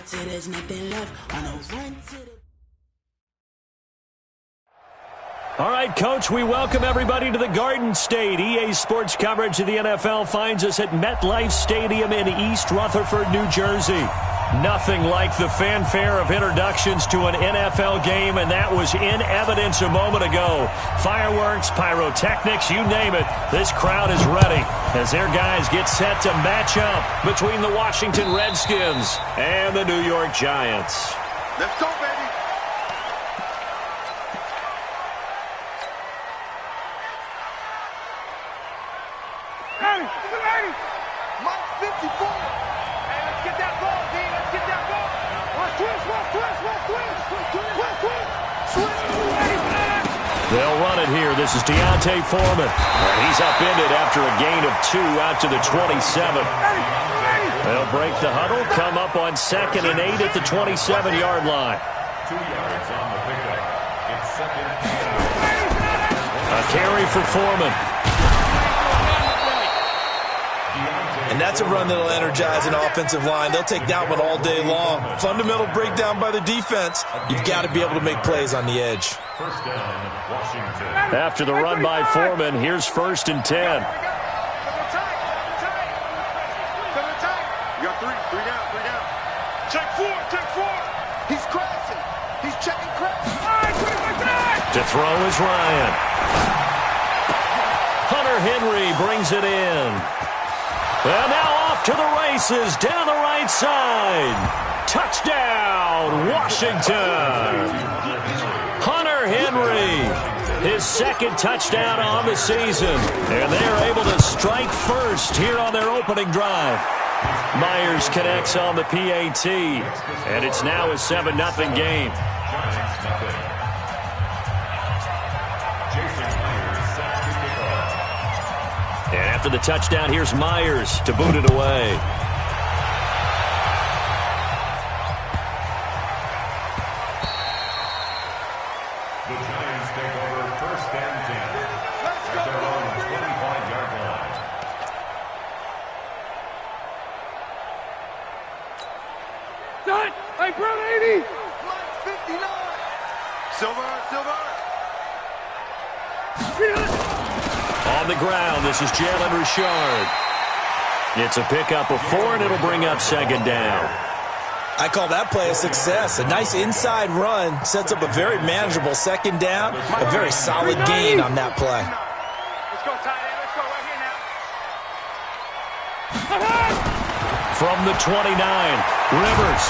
till there's nothing left. On a run to the... All right, Coach, we welcome everybody to the Garden State. EA Sports coverage of the NFL finds us at MetLife Stadium in East Rutherford, New Jersey. Nothing like the fanfare of introductions to an NFL game, and that was in evidence a moment ago. Fireworks, pyrotechnics, you name it. This crowd is ready as their guys get set to match up between the Washington Redskins and the New York Giants. Let's go, baby. They'll run it here. This is Deontay Foreman. He's upended after a gain of 2 out to the 27. They'll break the huddle, come up on 2nd and 8 at the 27-yard line. 2 yards on the pickup. It's 2nd and 8. A carry for Foreman. And that's a run that'll energize an offensive line. They'll take that one all day long. Fundamental breakdown by the defense. You've got to be able to make plays on the edge. First down, Washington. After the run by Foreman, here's 1st and 10. You got 3 down. Check 4. He's crashing. He's checking crash. To throw is Ryan. Hunter Henry brings it in. And now off to the races down the right side. Touchdown, Washington. Hunter Henry, his 2nd touchdown on the season. And they are able to strike first here on their opening drive. Myers connects on the PAT. And it's now a 7-0 game. And after the touchdown, here's Myers to boot it away. The Giants take over 1st and 10. Let's go. At their own 25-yard line. Done. Hey, bro, 80. Line 59. Silver. On the ground, this is Jalen Richard. It's a pickup of 4, and it'll bring up 2nd down. I call that play a success. A nice inside run sets up a very manageable 2nd down. A very solid gain on that play. Let's go, tight end. Let's go right here now. From the 29, Rivers.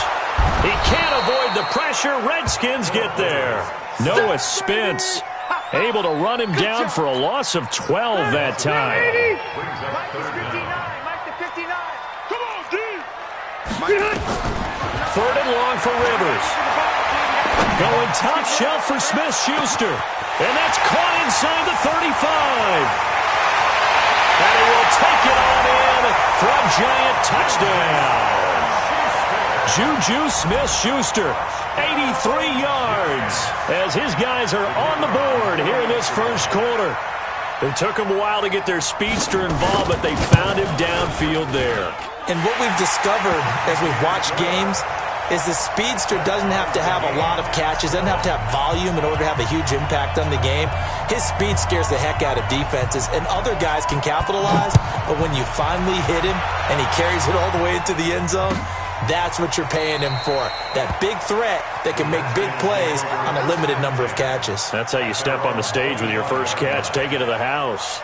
He can't avoid the pressure. Redskins get there. Noah Spence able to run him down for a loss of 12 that time. Mike to 59. Come on, D. 3rd and long for Rivers. Going top shelf for Smith-Schuster. And that's caught inside the 35. And he will take it on in for a Giant touchdown. Juju Smith-Schuster, 83 yards, as his guys are on the board here in this first quarter. It took them a while to get their speedster involved, but they found him downfield there. And what we've discovered as we've watched games is the speedster doesn't have to have a lot of catches, doesn't have to have volume in order to have a huge impact on the game. His speed scares the heck out of defenses, and other guys can capitalize, but when you finally hit him and he carries it all the way into the end zone, that's what you're paying him for. That big threat that can make big plays on a limited number of catches. That's how you step on the stage with your first catch. Take it to the house.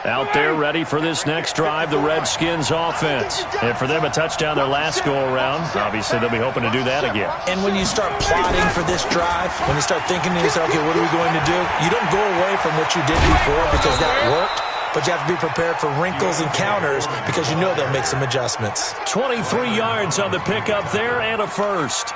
Out there ready for this next drive, the Redskins offense. And for them, a touchdown their last go-around. Obviously, they'll be hoping to do that again. And when you start plotting for this drive, when you start thinking to yourself, okay, what are we going to do? You don't go away from what you did before because that worked. But you have to be prepared for wrinkles and counters because you know they'll make some adjustments. 23 yards on the pickup there and a first.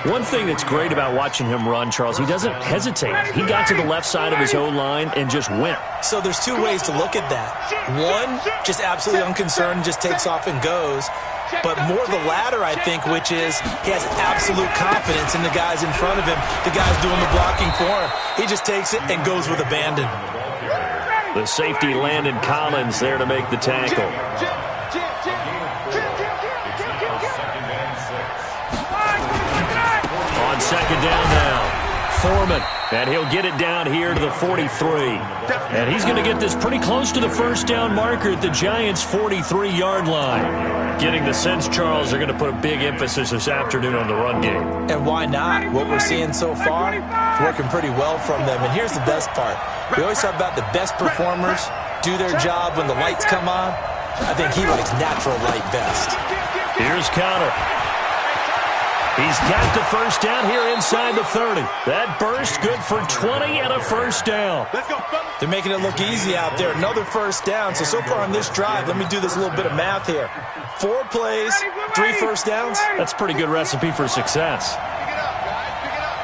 One thing that's great about watching him run, Charles, he doesn't hesitate. He got to the left side of his own line and just went. So there's two ways to look at that. One, just absolutely unconcerned, just takes off and goes. but more the latter, I think, which is he has absolute confidence in the guys in front of him, the guys doing the blocking for him. He just takes it and goes with abandon. The safety, Landon Collins, there to make the tackle. On second down now, Foreman, and he'll get it down here to the 43. And he's going to get this pretty close to the first down marker at the Giants' 43-yard line. Getting the sense, Charles, they're going to put a big emphasis this afternoon on the run game. And why not? What we're seeing so far is working pretty well from them. And here's the best part. We always talk about the best performers do their job when the lights come on. I think he likes natural light best. Here's Conner. He's got the first down here inside the 30. That burst good for 20 and a first down. They're making it look easy out there. Another first down. So far on this drive, let me do this little bit of math here. 4 plays, 3 first downs. That's a pretty good recipe for success. Pick it up, guys. Pick it up.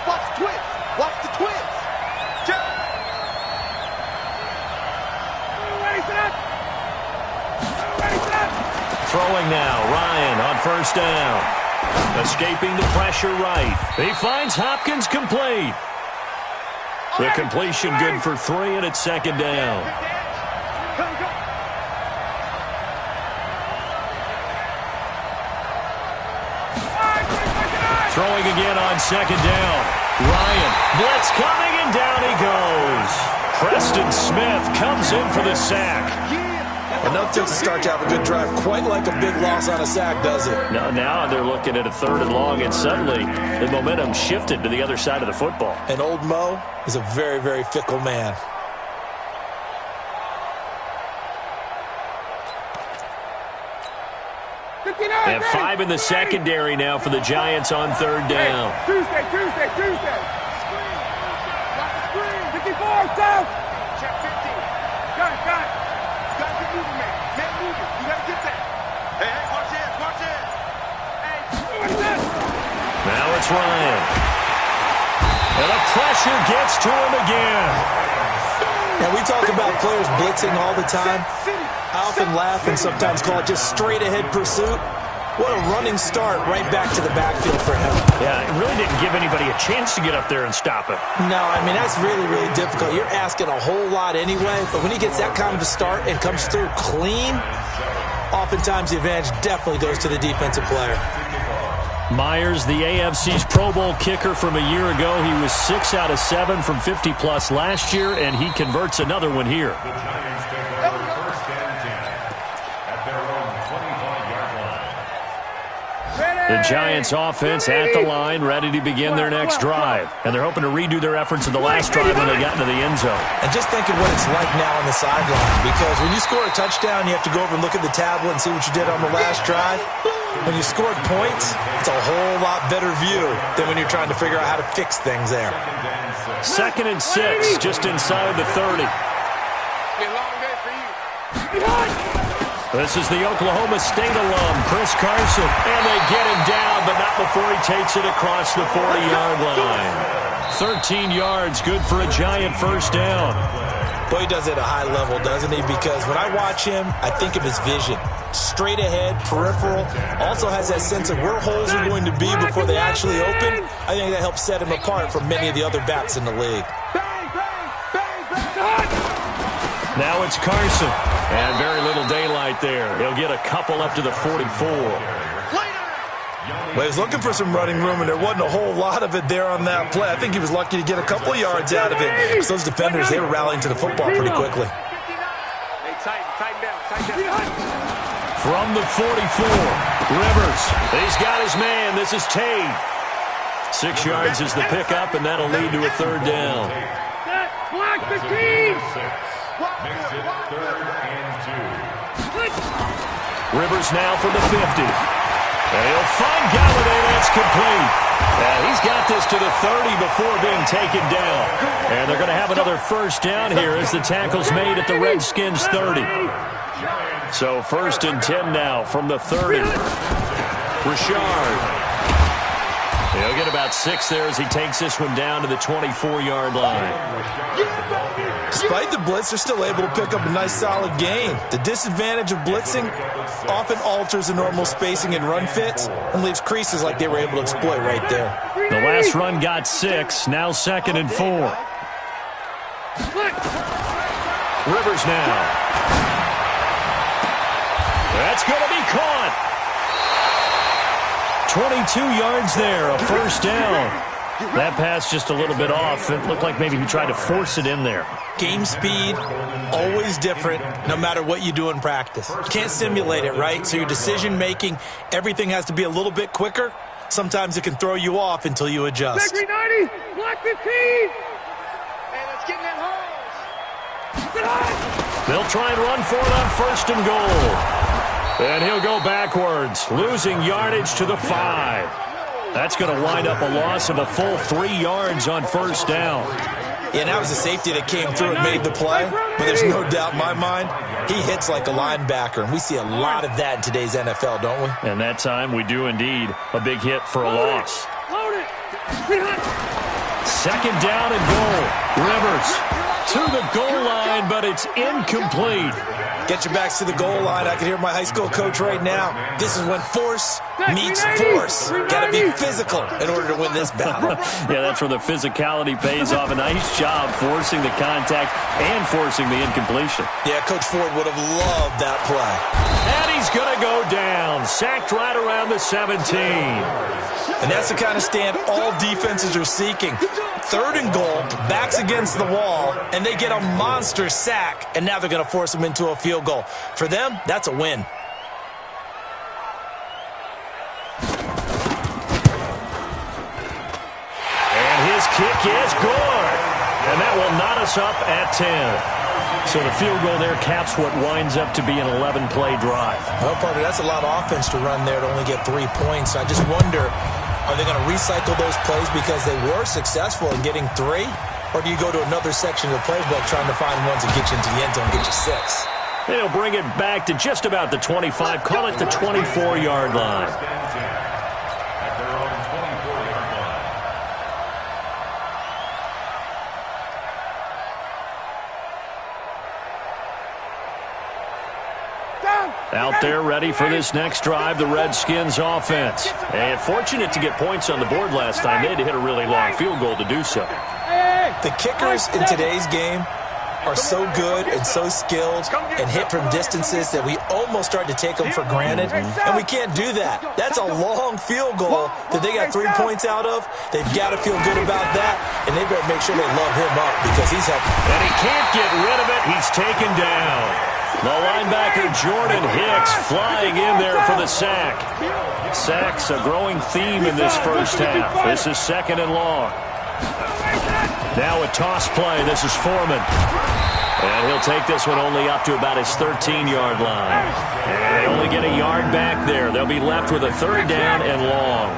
Watch the twins. Watch the twins. Throwing now, Ryan on first down. Escaping the pressure right. He finds Hopkins complete. The completion good for 3, and it's second down. Throwing again on second down. Ryan, blitz coming, and down he goes. Preston Smith comes in for the sack. Enough to start to have a good drive. Quite like a big loss on a sack, does it? Now they're looking at a 3rd and long, and suddenly the momentum shifted to the other side of the football. And old Mo is a very, very fickle man. And 5 in the secondary now for the Giants on 3rd down. Tuesday. 54, south. Check 15. Got it. You got to get moving, man. Man moving. You got to get that. Hey, watch it. Hey, now it's Ryan. And the pressure gets to him again. Now, we talk about players blitzing all the time. I often laugh and sometimes call it just straight-ahead pursuit. What a running start right back to the backfield for him. Yeah, it really didn't give anybody a chance to get up there and stop him. No, I mean, that's really, really difficult. You're asking a whole lot anyway, but when he gets that kind of a start and comes through clean, oftentimes the advantage definitely goes to the defensive player. Myers, the AFC's Pro Bowl kicker from a year ago. He was 6 out of 7 from 50-plus last year, and he converts another one here. The Giants take over first and 10 at their own 25-yard line. The Giants offense at the line, ready to begin their next drive. And they're hoping to redo their efforts in the last drive when they got into the end zone. And just think of what it's like now on the sideline, because when you score a touchdown, you have to go over and look at the tablet and see what you did on the last drive. When you scored points, it's a whole lot better view than when you're trying to figure out how to fix things there. 2nd and 6, just inside the 30. This is the Oklahoma State alum, Chris Carson. And they get him down, but not before he takes it across the 40-yard line. 13 yards, good for a Giant first down. Boy, he does it at a high level, doesn't he? Because when I watch him, I think of his vision. Straight ahead, peripheral. Also has that sense of where holes are going to be before they actually open. I think that helps set him apart from many of the other backs in the league. Now it's Carson. And very little daylight there. He'll get a couple up to the 44. Well, he was looking for some running room, and there wasn't a whole lot of it there on that play. I think he was lucky to get a couple of yards out of it. Because those defenders, they were rallying to the football pretty quickly. Tighten down. From the 44, Rivers. He's got his man. This is Tate. 6 yards is the pickup, and that'll lead to a 3rd down. Block the team. Makes it 3rd and 2. Rivers now for the 50. And he'll find Galladay. That's complete. And he's got this to the 30 before being taken down. And they're going to have another first down here as the tackle's made at the Redskins' 30. So 1st and 10 now from the 30. Richard. He'll get about 6 there as he takes this one down to the 24-yard line. Despite the blitz, they're still able to pick up a nice solid gain. The disadvantage of blitzing often alters the normal spacing and run fits and leaves creases like they were able to exploit right there. The last run got 6, now 2nd and 4. Rivers now. That's going to be caught. 22 yards there, a first down. That pass just a little bit off. It looked like maybe he tried to force it in there. Game speed, always different, no matter what you do in practice. You can't simulate it, right? So your decision-making, everything has to be a little bit quicker. Sometimes it can throw you off until you adjust. 90, block 15. Hey, let's get in that hole. They'll try and run for it on 1st and goal. And he'll go backwards, losing yardage to the 5. That's going to wind up a loss of a full 3 yards on 1st down. Yeah, and that was a safety that came through and made the play. But there's no doubt in my mind, he hits like a linebacker. And we see a lot of that in today's NFL, don't we? And that time we do indeed. A big hit for a loss. Load it. 2nd down and goal. Rivers to the goal line, but it's incomplete. Get your backs to the goal line. I can hear my high school coach right now. This is when force meets force. Got to be physical in order to win this battle. Yeah, that's where the physicality pays off. A nice job forcing the contact and forcing the incompletion. Yeah, Coach Ford would have loved that play. And he's going to go down. Sacked right around the 17. And that's the kind of stand all defenses are seeking. 3rd and goal, backs against the wall, and they get a monster sack, and now they're going to force them into a field goal. For them, that's a win. And his kick is good. And that will knot us up at 10. So the field goal there caps what winds up to be an 11-play drive. Well, partner, that's a lot of offense to run there to only get 3 points. I just wonder, are they going to recycle those plays because they were successful in getting 3? Or do you go to another section of the playbook trying to find ones that get you into the end zone and get you 6? They'll bring it back to just about the 25. Call it the 24-yard line. At their own 24-yard line. Out there ready for this next drive, the Redskins offense. And fortunate to get points on the board last time. They had to hit a really long field goal to do so. The kickers in today's game are so good and so skilled and hit from distances that we almost start to take them for granted, and we can't do that. That's a long field goal that they got 3 points out of. They've got to feel good about that, and they better make sure they love him up because he's helping. And he can't get rid of it. He's taken down. The linebacker Jordan Hicks flying in there for the sack. Sacks a growing theme in this first half. This is 2nd and long. Now a toss play. This is Foreman. And he'll take this one only up to about his 13-yard line. And they only get a yard back there. They'll be left with a 3rd down and long.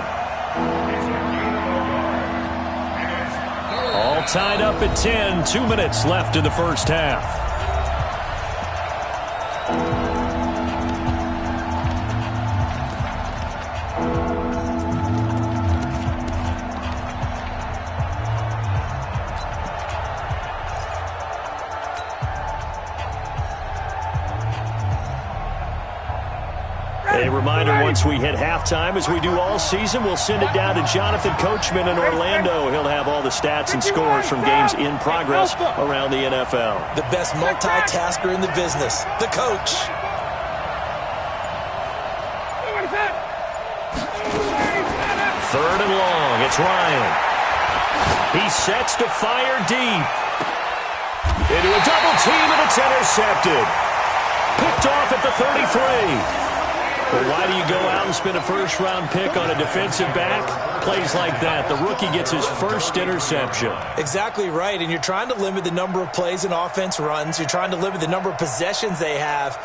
All tied up at 10. 2 minutes left in the first half. A reminder, once we hit halftime, as we do all season, we'll send it down to Jonathan Coachman in Orlando. He'll have all the stats and scores from games in progress around the NFL. The best multitasker in the business, the coach. 3rd and long. It's Ryan. He sets to fire deep. Into a double team, and it's intercepted. Picked off at the 33. Well, why do you go out and spend a first-round pick on a defensive back? Plays like that. The rookie gets his first interception. Exactly right, and you're trying to limit the number of plays an offense runs. You're trying to limit the number of possessions they have.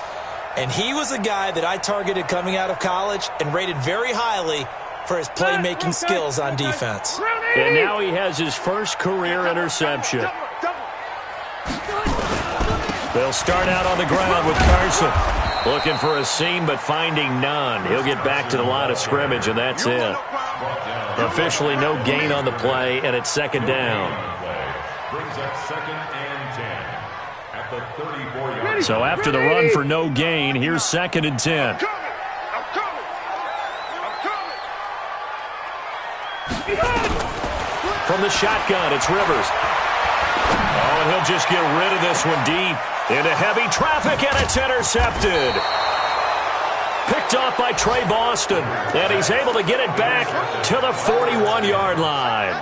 And he was a guy that I targeted coming out of college and rated very highly for his playmaking skills on defense. And now he has his first career interception. They'll start out on the ground with Carson. Looking for a seam, but finding none. He'll get back to the line of scrimmage, and that's it. Officially no gain on the play, and it's second down. Brings up 2nd and 10 at the 34-yard. So after the run for no gain, here's 2nd and 10. I'm coming. From the shotgun, it's Rivers. Oh, and he'll just get rid of this one deep into heavy traffic, and it's intercepted. Picked off by Trey Boston, and he's able to get it back to the 41-yard line.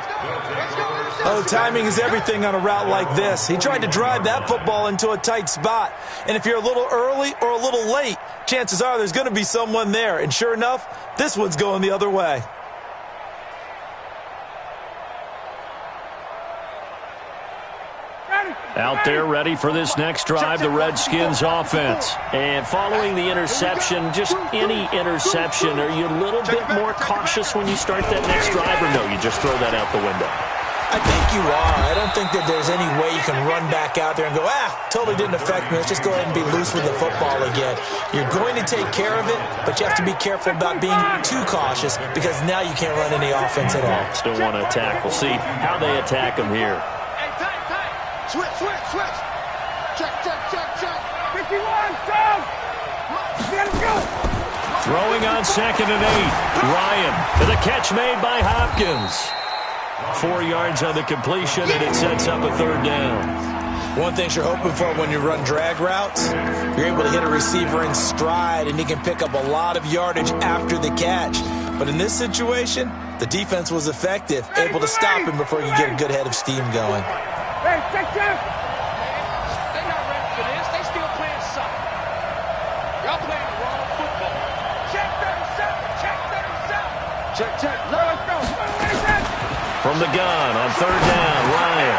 Oh, timing is everything on a route like this. He tried to drive that football into a tight spot. And if you're a little early or a little late, chances are there's going to be someone there. And sure enough, this one's going the other way. Out there ready for this next drive, the Redskins offense. And following the interception, just any interception, are you a little bit more cautious when you start that next drive, or no, you just throw that out the window? I think you are. I don't think that there's any way you can run back out there and go, totally didn't affect me. Let's just go ahead and be loose with the football again. You're going to take care of it, but you have to be careful about being too cautious because now you can't run any offense at all. Still want to attack. We'll see how they attack them here. Switch. Check. 51, down. Let's go. Throwing on 2nd and 8. Ryan to the catch made by Hopkins. 4 yards on the completion, and it sets up a 3rd down. One thing you're hoping for when you run drag routes, you're able to hit a receiver in stride, and he can pick up a lot of yardage after the catch. But in this situation, the defense was effective, able to stop him before he could get a good head of steam going. Hey, check. They're not ready for this. They still playing soccer. Y'all playing the wrong football. Check 37. Check. Let's go. From the gun on 3rd down, Ryan.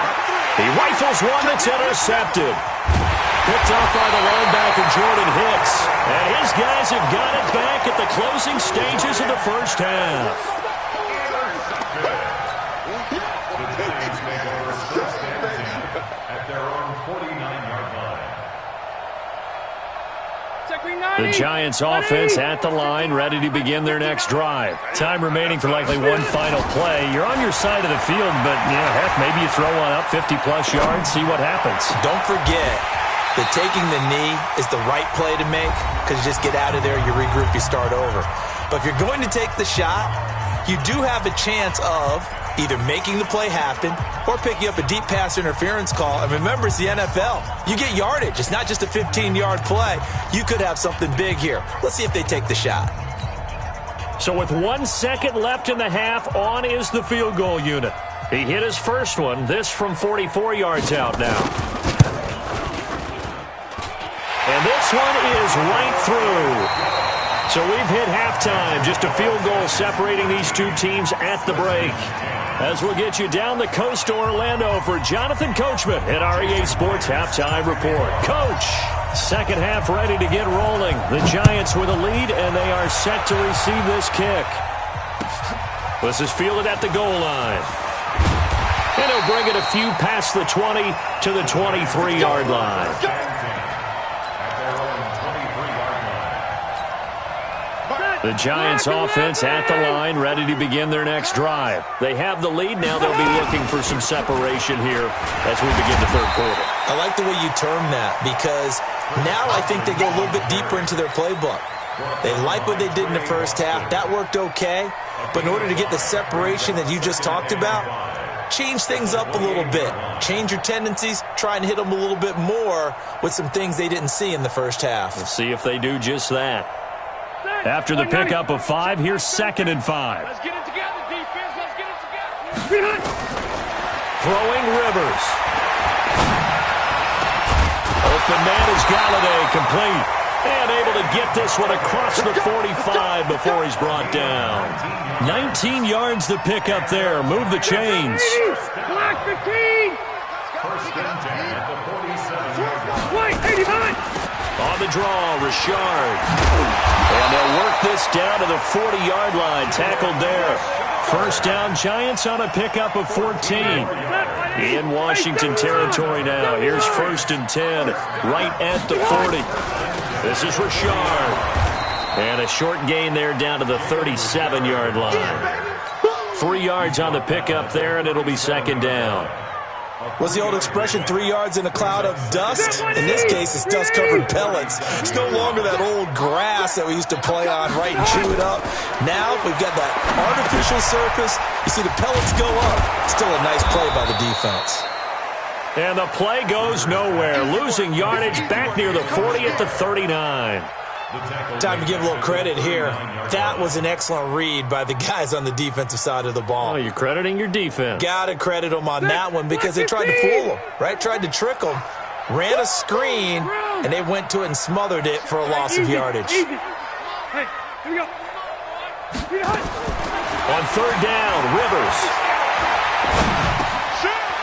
He rifles one that's intercepted. Picked off by the linebacker, Jordan Hicks. And his guys have got it back at the closing stages of the first half. The Giants offense at the line, ready to begin their next drive. Time remaining for likely one final play. You're on your side of the field, but, heck, maybe you throw one up 50-plus yards, see what happens. Don't forget that taking the knee is the right play to make because you just get out of there, you regroup, you start over. But if you're going to take the shot, you do have a chance of either making the play happen or picking up a deep pass interference call. And remember, it's the NFL. You get yardage. It's not just a 15-yard play. You could have something big here. Let's see if they take the shot. So with 1 second left in the half, on is the field goal unit. He hit his first one, this from 44 yards out now. And this one is right through. So we've hit halftime, just a field goal separating these two teams at the break. As we'll get you down the coast to Orlando for Jonathan Coachman at our EA Sports Halftime Report. Coach, second half ready to get rolling. The Giants with a lead, and they are set to receive this kick. This is fielded at the goal line. And he'll bring it a few past the 20 to the 23-yard line. The Giants offense at the line, ready to begin their next drive. They have the lead. Now they'll be looking for some separation here as we begin the third quarter. I like the way you term that because now I think they go a little bit deeper into their playbook. They like what they did in the first half. That worked okay. But in order to get the separation that you just talked about, change things up a little bit. Change your tendencies. Try and hit them a little bit more with some things they didn't see in the first half. We'll see if they do just that. After the pickup of 5, here's 2nd and 5. Let's get it together, defense. Let's get it together. Throwing Rivers. Open man is Galladay, complete. And able to get this one across the 45 before he's brought down. 19 yards the pickup there. Move the chains. Block the team. First and 10 at the 47-yard line. White, 89. On the draw, Richard. And they'll work this down to the 40-yard line. Tackled there. First down, Giants on a pickup of 14. In Washington territory now. Here's 1st and 10, right at the 40. This is Richard. And a short gain there down to the 37-yard line. 3 yards on the pickup there, and it'll be second down. What's the old expression, 3 yards in a cloud of dust? In this case, it's dust-covered pellets. It's no longer that old grass that we used to play on, right, and chew it up. Now we've got that artificial surface. You see the pellets go up. Still a nice play by the defense. And the play goes nowhere, losing yardage back near the 40 at the 39. Time to give a little credit here. That was an excellent read by the guys on the defensive side of the ball. Oh, you're crediting your defense. Got to credit them on that one because they tried to fool them, right? Tried to trick them, ran a screen, and they went to it and smothered it for a loss of yardage. Hey, here we go. On third down, Rivers.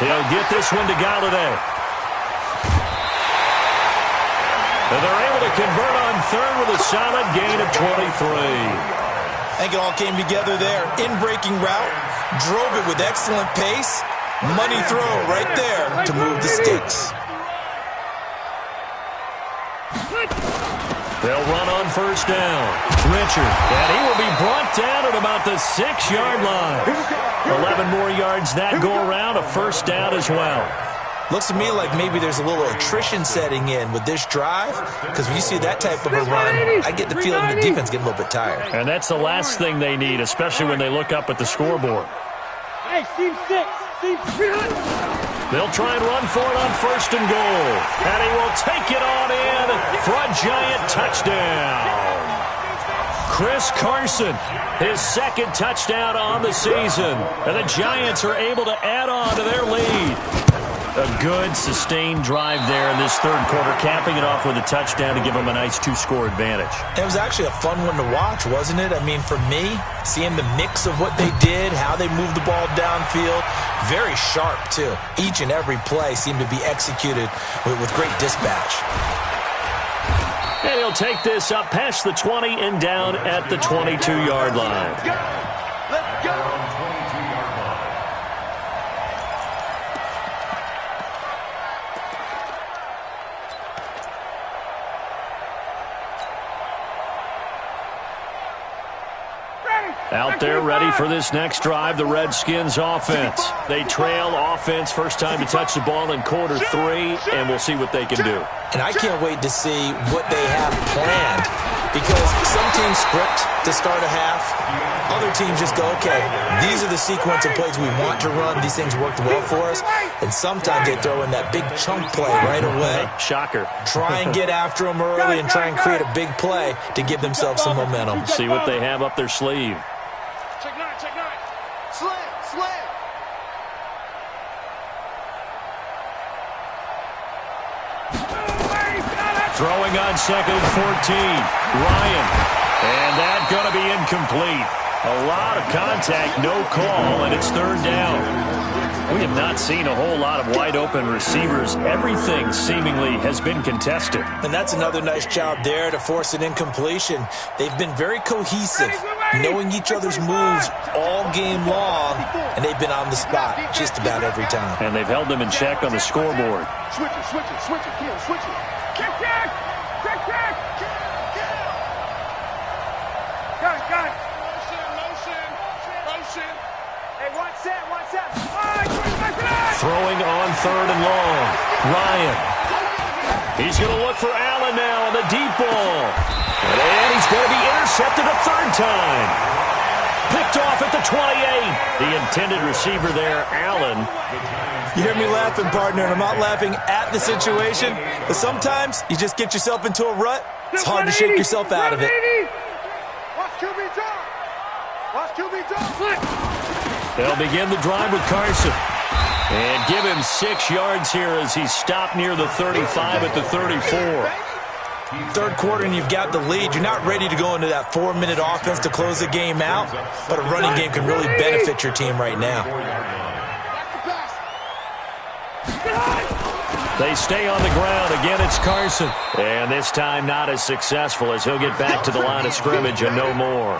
He'll get this one to Galladay. And they're able to convert on third with a solid gain of 23. I think it all came together there. In-breaking route, drove it with excellent pace. Money throw right there to move the sticks. They'll run on first down. Richard, and he will be brought down at about the 6-yard line. 11 more yards that go around, a first down as well. Looks to me like maybe there's a little attrition setting in with this drive, because when you see that type of a run, I get the feeling the defense getting a little bit tired. And that's the last thing they need, especially when they look up at the scoreboard. Hey, team 6. They'll try and run for it on first and goal. And he will take it on in for a giant touchdown. Chris Carson, his second touchdown on the season. And the Giants are able to add on to their lead. A good, sustained drive there in this third quarter, capping it off with a touchdown to give them a nice 2-score advantage. It was actually a fun one to watch, wasn't it? I mean, for me, seeing the mix of what they did, how they moved the ball downfield, very sharp, too. Each and every play seemed to be executed with great dispatch. And he'll take this up past the 20 and down at the 22-yard line. Let's go. Out there ready for this next drive, the Redskins offense. They trail offense, first time to touch the ball in quarter 3, and we'll see what they can do. And I can't wait to see what they have planned, because some teams script to start a half. Other teams just go, okay, these are the sequence of plays we want to run. These things worked well for us. And sometimes they throw in that big chunk play right away. Shocker. Try and get after them early and try and create a big play to give themselves some momentum. See what they have up their sleeve. Check 9. Slam. Throwing on second and 14. Ryan. And that's going to be incomplete. A lot of contact, no call, and it's third down. We have not seen a whole lot of wide-open receivers. Everything seemingly has been contested. And that's another nice job there to force an incompletion. They've been very cohesive, knowing each other's moves all game long, and they've been on the spot just about every time. And they've held them in check on the scoreboard. Switch it, Kim, switch it. Check. Got it. Motion. Hey, watch that. Throwing on third and long. Ryan. He's going to look for Allen now on the deep ball. And he's going to be intercepted a third time. Picked off at the 28. The intended receiver there, Allen. You hear me laughing, partner, and I'm not laughing at the situation, but sometimes you just get yourself into a rut. It's hard to shake yourself out of it. Watch QB drop. They'll begin the drive with Carson. And give him 6 yards here as he's stopped near the 35 at the 34. Third quarter and you've got the lead. You're not ready to go into that 4-minute offense to close the game out, but a running game can really benefit your team right now. They stay on the ground. Again, it's Carson. And this time not as successful as he'll get back to the line of scrimmage and no more.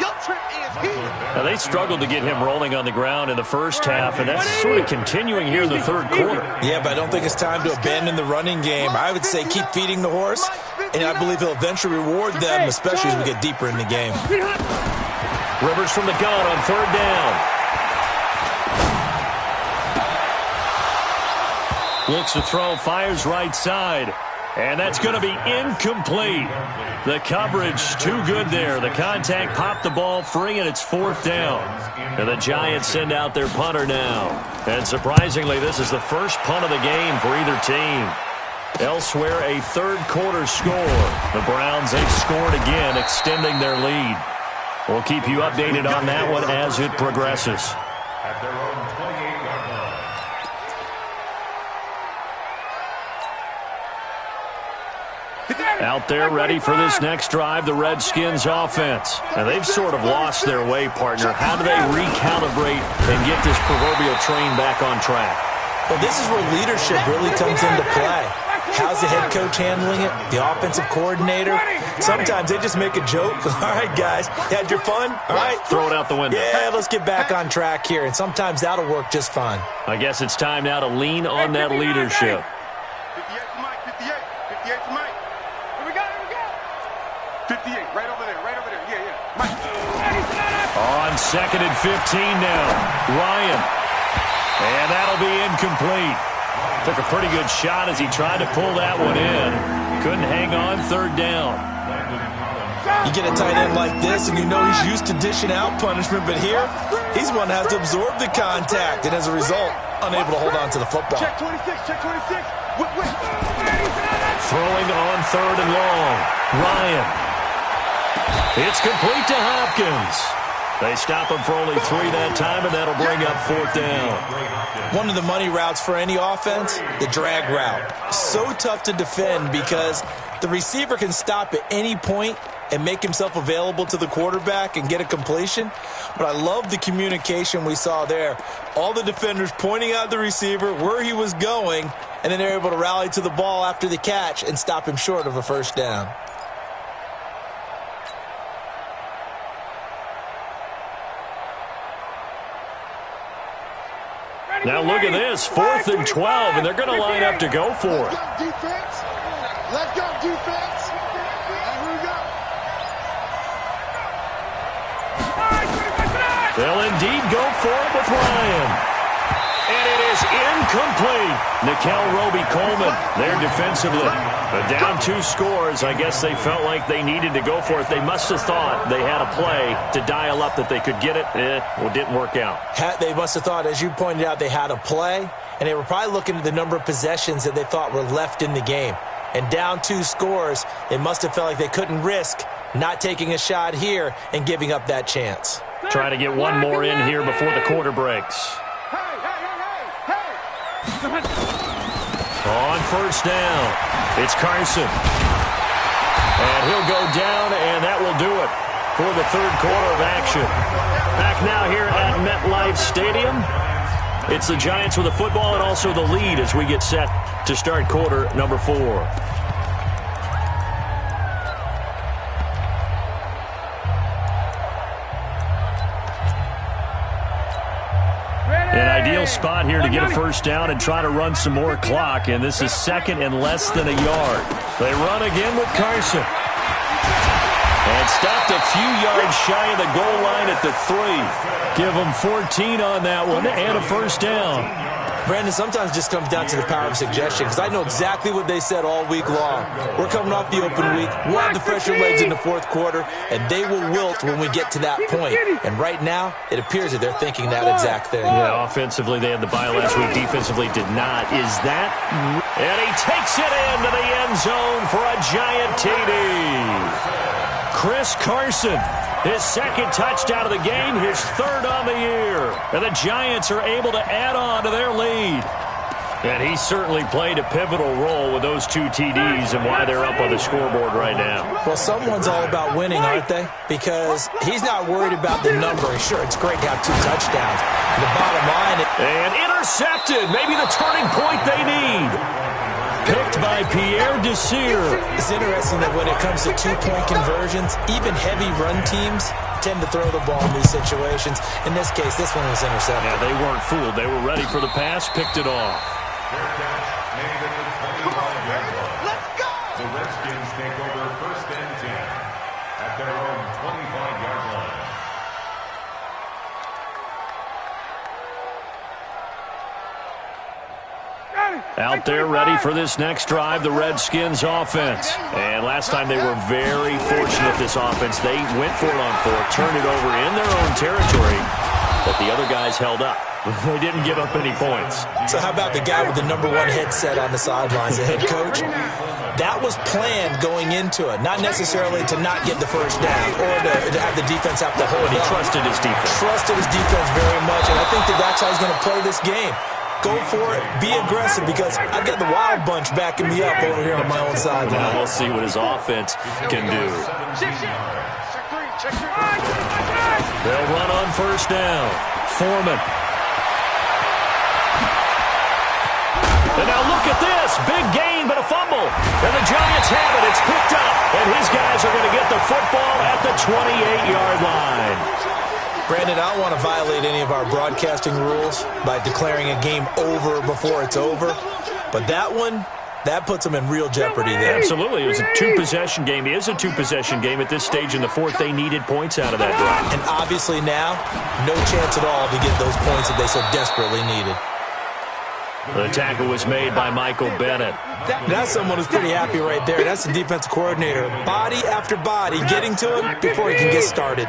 Now, they struggled to get him rolling on the ground in the first half, and that's sort of continuing here in the third quarter. Yeah, but I don't think it's time to abandon the running game. I would say keep feeding the horse, and I believe he'll eventually reward them, especially as we get deeper in the game. Rivers from the gun on third down. Looks to throw, fires right side. And that's going to be incomplete. The coverage too good there. The contact popped the ball free, and it's 4th down. And the Giants send out their punter now. And surprisingly, this is the first punt of the game for either team. Elsewhere, a third-quarter score. The Browns, they've scored again, extending their lead. We'll keep you updated on that one as it progresses. At their own 28-yard line. Out there ready for this next drive, the Redskins offense. And they've sort of lost their way, partner. How do they recalibrate and get this proverbial train back on track? Well, this is where leadership really comes into play. How's the head coach handling it? The offensive coordinator? Sometimes they just make a joke. All right, guys, had your fun? All right. Throw it out the window. Yeah, let's get back on track here. And sometimes that'll work just fine. I guess it's time now to lean on that leadership. 58 for Mike, 58. 58 for Mike. Here we go, here we go. 58, right over there, yeah. Mike. On 2nd and 15 now. Ryan. And that'll be incomplete. Took a pretty good shot as he tried to pull that one in. Couldn't hang on, 3rd down. You get a tight end like this, and you know he's used to dishing out punishment, but here, he's one that has to absorb the contact, and as a result, unable to hold on to the football. Check 26, check 26. Throwing on 3rd and long. Ryan. It's complete to Hopkins. They stop him for only 3 that time, and that'll bring up 4th down. One of the money routes for any offense, the drag route. So tough to defend because the receiver can stop at any point and make himself available to the quarterback and get a completion. But I love the communication we saw there. All the defenders pointing out the receiver, where he was going, and then they're able to rally to the ball after the catch and stop him short of a 1st down. Now look at this, 4th and 12, and they're going to line up to go for it. Let's go, defense. And here we go. They'll indeed go for it with Ryan. And it is incomplete. Nickel Roby-Coleman there defensively. But down 2 scores, I guess they felt like they needed to go for it. They must have thought they had a play to dial up that they could get it. Well, it didn't work out. They must have thought, as you pointed out, they had a play, and they were probably looking at the number of possessions that they thought were left in the game. And down 2 scores, they must have felt like they couldn't risk not taking a shot here and giving up that chance. Trying to get one more in here before the quarter breaks. On 1st down, it's Carson. And he'll go down, and that will do it for the 3rd quarter of action. Back now here at MetLife Stadium. It's the Giants with the football and also the lead as we get set to start quarter number 4. An ideal spot here to get a 1st down and try to run some more clock, and this is 2nd and less than a yard. They run again with Carson. And stopped a few yards shy of the goal line at the 3. Give them 14 on that one and a 1st down. Brandon, sometimes it just comes down to the power of suggestion, because I know exactly what they said all week long. We're coming off the open week. We'll have the fresher legs in the 4th quarter, and they will wilt when we get to that point. And right now, it appears that they're thinking that exact thing. Yeah, offensively, they had the bye last week. Defensively, did not. Is that? And he takes it into the end zone for a giant TD. Chris Carson, his 2nd touchdown of the game, his 3rd on the year. And the Giants are able to add on to their lead. And he certainly played a pivotal role with those 2 TDs and why they're up on the scoreboard right now. Well, someone's all about winning, aren't they? Because he's not worried about the number. Sure, it's great to have 2 touchdowns. The bottom line is... And intercepted. Maybe the turning point they need. Picked by Pierre Desir. It's interesting that when it comes to 2-point conversions, even heavy run teams tend to throw the ball in these situations. In this case, this one was intercepted. Yeah, they weren't fooled. They were ready for the pass, picked it off. Let's go! The Redskins take over 1st and 10 at their own 25-yard line. Out there ready for this next drive, the Redskins offense. And last time they were very fortunate, this offense. They went for it on fourth, turned it over in their own territory, but the other guys held up. They didn't give up any points. So how about the guy with the #1 headset on the sidelines, the head coach? That was planned going into it, not necessarily to not get the first down or to have the defense have to hold He up. trusted his defense. Trusted his defense very much, and I think that's how he's going to play this game. Go for it. Be aggressive, because I've got the Wild Bunch backing me up over here on my own sideline. Now we'll see what his offense can do. They'll run on first down. Foreman. And now look at this. Big gain, but a fumble. And the Giants have it. It's picked up. And his guys are going to get the football at the 28-yard line. Brandon, I don't want to violate any of our broadcasting rules by declaring a game over before it's over. But that one, that puts them in real jeopardy there. Absolutely. It was a two-possession game. It is a two-possession game at this stage in the fourth. They needed points out of that drive. And obviously now, no chance at all to get those points that they so desperately needed. The tackle was made by Michael Bennett. That's someone who's pretty happy right there. That's the defensive coordinator. Body after body, getting to him before he can get started.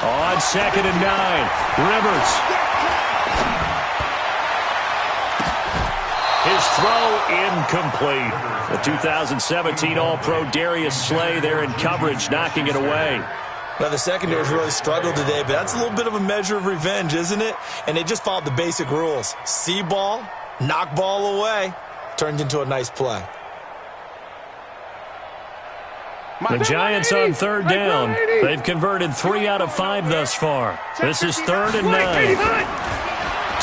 On 2nd and 9, Rivers. His throw incomplete. The 2017 All-Pro Darius Slay there in coverage, knocking it away. Now, the secondary's really struggled today, but that's a little bit of a measure of revenge, isn't it? And they just followed the basic rules. See ball, knock ball away, turned into a nice play. The Giants on third down. They've converted 3 out of 5 thus far. This is 3rd and 9.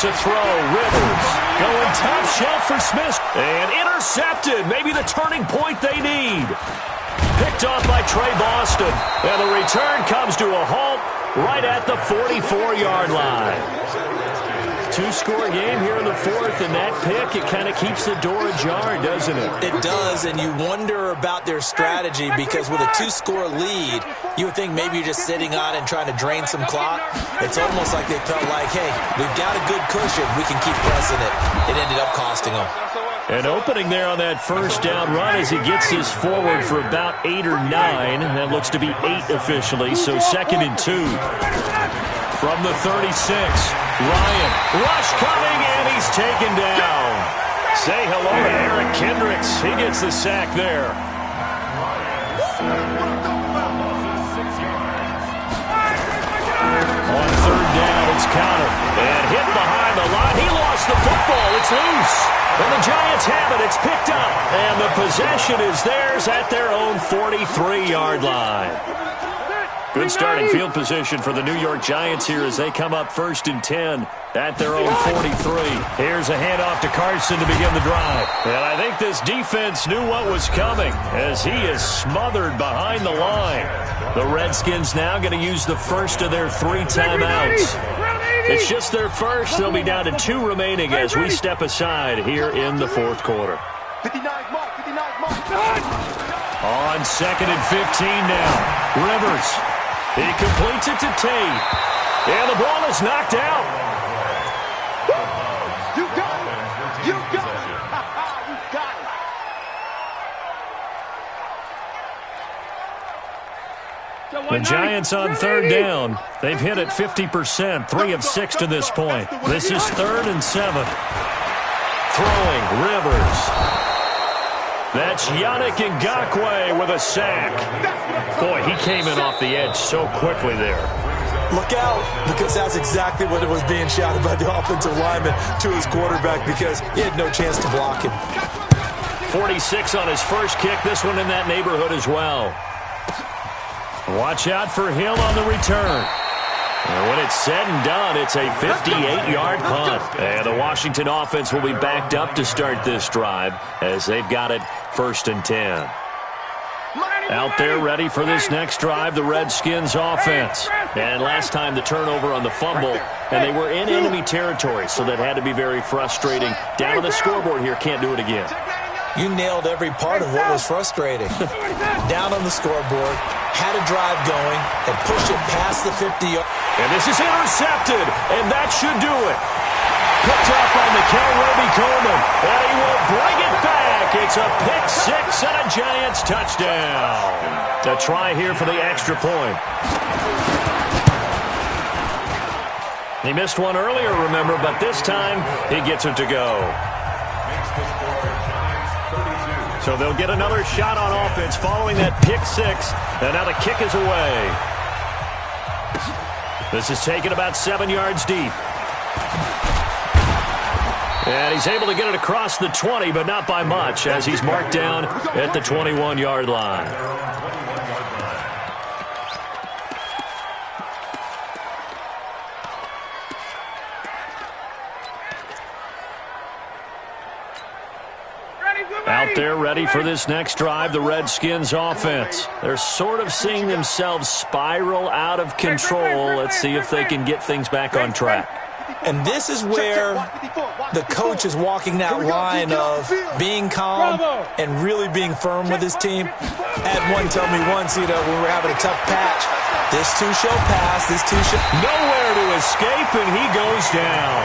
To throw, Rivers. Going top shelf for Smith. And intercepted. Maybe the turning point they need. Picked off by Trey Boston. And the return comes to a halt right at the 44-yard line. Two-score game here in the fourth, and that pick, it kind of keeps the door ajar, doesn't it? It does, and you wonder about their strategy, because with a 2-score lead, you would think maybe you're just sitting on and trying to drain some clock. It's almost like they felt like, hey, we've got a good cushion. We can keep pressing it. It ended up costing them. An opening there on that first down run as he gets his forward for about 8 or 9. That looks to be 8 officially, so 2nd and 2. From the 36, Ryan. Rush coming, and he's taken down. Say hello to Eric Kendricks. He gets the sack there. On third down, it's Connor. And hit behind the line. He lost the football. It's loose. And the Giants have it. It's picked up. And the possession is theirs at their own 43-yard line. Good starting field position for the New York Giants here as they come up 1st and 10 at their own 43. Here's a handoff to Carson to begin the drive. And I think this defense knew what was coming as he is smothered behind the line. The Redskins now going to use the first of their 3 timeouts. It's just their first. They'll be down to 2 remaining as we step aside here in the fourth quarter. 59 mark. On 2nd and 15 now. Rivers. He completes it to Tate. And the ball is knocked out. You got it. You got it. You got it. The Giants on third down. They've hit it 50%, 3 of 6 to this point. This is 3rd and 7. Throwing, Rivers. That's Yannick Ngakoue with a sack. Boy, he came in off the edge so quickly there. Look out, because that's exactly what it was being shouted by the offensive lineman to his quarterback, because he had no chance to block him. 46 on his first kick. This one in that neighborhood as well. Watch out for Hill on the return. And when it's said and done, it's a 58-yard punt. And the Washington offense will be backed up to start this drive as they've got it 1st and 10. Out there ready for this next drive, the Redskins offense. And last time the turnover on the fumble, and they were in enemy territory, so that had to be very frustrating. Down on the scoreboard here, can't do it again. You nailed every part of what was frustrating. Down on the scoreboard, had a drive going, and pushed it past the 50-yard. And this is intercepted, and that should do it. Picked up on the Roby Coleman, and he will bring it back. It's a pick six and a Giants touchdown. A try here for the extra point. He missed one earlier, remember, but this time he gets it to go. So they'll get another shot on offense following that pick six, and now the kick is away. This is taken about 7 yards deep. And he's able to get it across the 20, but not by much, as he's marked down at the 21-yard line. Out there ready for this next drive, the Redskins offense. They're sort of seeing themselves spiral out of control. Let's see if they can get things back on track. And this is where the coach is walking that line of being calm and really being firm with his team. I had one tell me once, when we were having a tough patch, this too shall pass, this too shall... Nowhere to escape, and he goes down.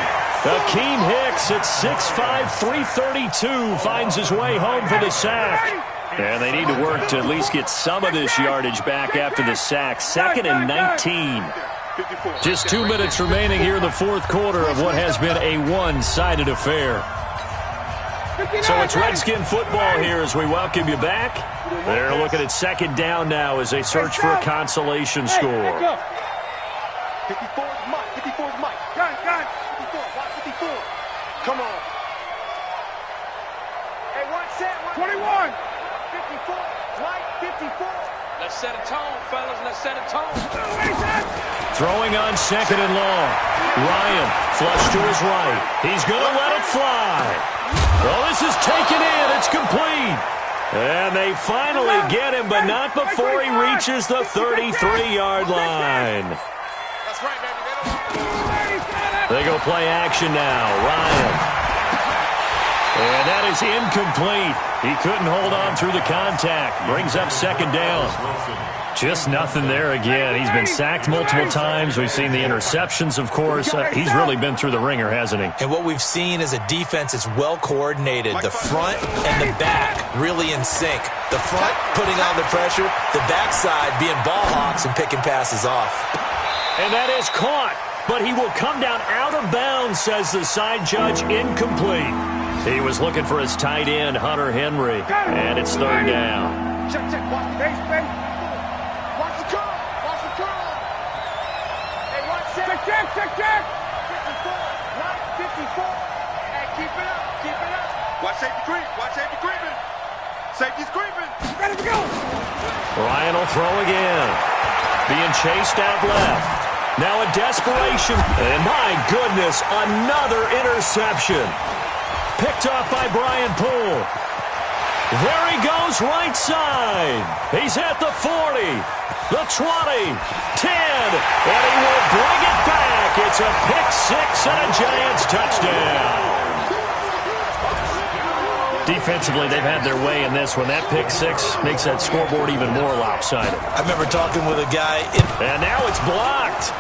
Akeem Hicks at 6'5", 332 finds his way home for the sack. And they need to work to at least get some of this yardage back after the sack. 2nd and 19. Just 2 minutes remaining here in the fourth quarter of what has been a one-sided affair. So it's Redskin football here as we welcome you back. They're looking at second down now as they search for a consolation score. 54's Mike. 54's Mike. Gun. 54. Watch 54. Come on. Hey, watch that. 21. 54. Mike, 54. Let's set a tone, fellas. Let's set a tone. Throwing on 2nd and long. Ryan flush to his right. He's going to let it fly. Well, this is taken in. It's complete. And they finally get him, but not before he reaches the 33-yard line. That's right, baby. They go play action now. Ryan. And that is incomplete. He couldn't hold on through the contact. Brings up second down. Just nothing there again. He's been sacked multiple times. We've seen the interceptions, of course. He's really been through the ringer, hasn't he? And what we've seen is a defense that's well coordinated. The front and the back really in sync. The front putting on the pressure. The backside being ball hawks and picking passes off. And that is caught. But he will come down out of bounds, says the side judge. Incomplete. He was looking for his tight end, Hunter Henry. And it's third down. Check. Watch the base. Watch the curl. Hey, watch that. Check. 54. Right, 54. Hey, keep it up. Watch safety creeping. Safety's creeping. Ready to go. Ryan will throw again. Being chased out left. Now a desperation. And my goodness, another interception. Picked off by Brian Poole. There he goes right side. He's at the 40, the 20, 10, and he will bring it back. It's a pick six and a Giants touchdown. Defensively, they've had their way in this one. That pick six makes that scoreboard even more lopsided. I remember talking with a guy. And now it's blocked.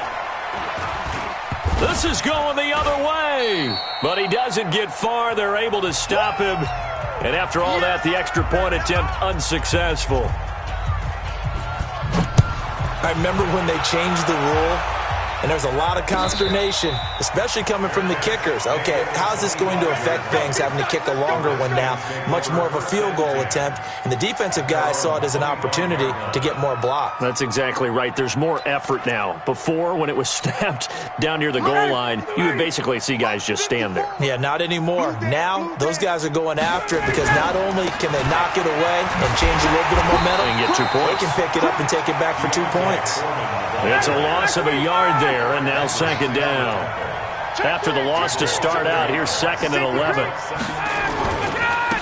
This is going the other way. But he doesn't get far. They're able to stop him. And after all that, the extra point attempt unsuccessful. I remember when they changed the rule, and there's a lot of consternation, especially coming from the kickers. Okay, how's this going to affect things, having to kick a longer one now, much more of a field goal attempt, and the defensive guys saw it as an opportunity to get more block. That's exactly right. There's more effort now. Before, when it was snapped down near the goal line, you would basically see guys just stand there. Yeah, not anymore. Now, those guys are going after it because not only can they knock it away and change a little bit of momentum, and get 2 points. They can pick it up and take it back for 2 points. It's a loss of a yard there, and now second down. After the loss to start out, here's 2nd and 11.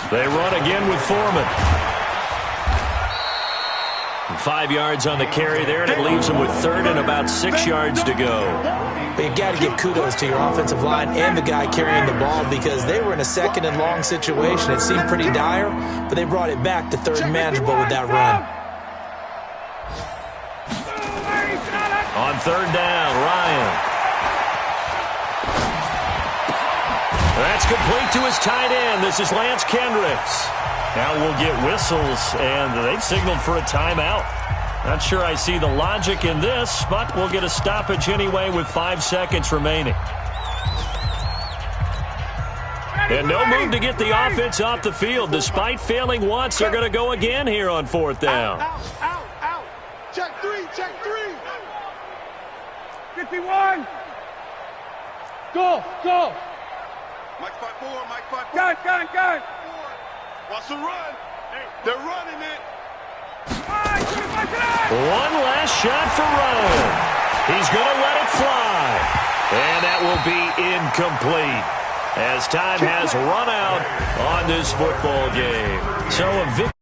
They run again with Foreman. 5 yards on the carry there, and it leaves them with 3rd and about 6 yards to go. But you got to give kudos to your offensive line and the guy carrying the ball because they were in a 2nd and long situation. It seemed pretty dire, but they brought it back to 3rd and manageable with that run. On 3rd down, Ryan. That's complete to his tight end. This is Lance Kendricks. Now we'll get whistles, and they've signaled for a timeout. Not sure I see the logic in this, but we'll get a stoppage anyway with 5 seconds remaining. And no move to get the offense off the field. Despite failing once, they're going to go again here on 4th down. Out. Check three. 51. Go. Mike 5-4. Gun. Wants to run. They're running it. One last shot for Rowe. He's going to let it fly. And that will be incomplete, as time has run out on this football game. So a victory.